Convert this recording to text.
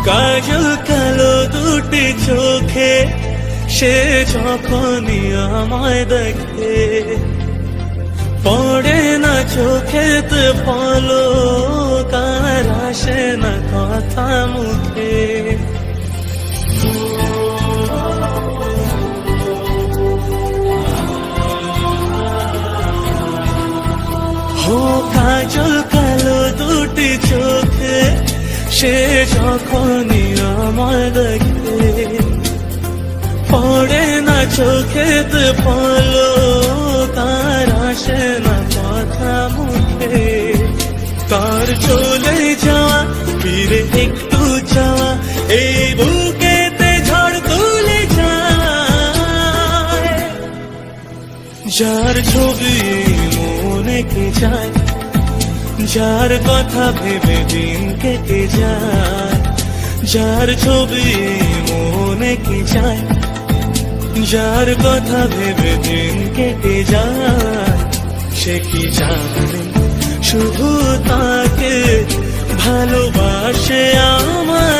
কাজল কালো দুটি চোখে সে যখনই আমায় দেখে, পড়ে না চোখেতে পলক, আর আসে না কথা মুখে। ও কাজল কালো দুটি চোখে সে যখনই আমায় দেখে, পড়ে না চোখেতে পলক, আর আসে না কথা মুখে। তার চলে যাওয়া ফিরে একটু যাওয়া এই বুকেতে ঝড় তুলে যায়। যার ছবি মনে কে যায়, যার কথা ভেবে দিন কেটে যায়। যার ছবি মনে কে যায়, যার কথা ভেবে দিন কেটে যায়। সে কি জানে শুধু তাকে ভালোবাসে আমার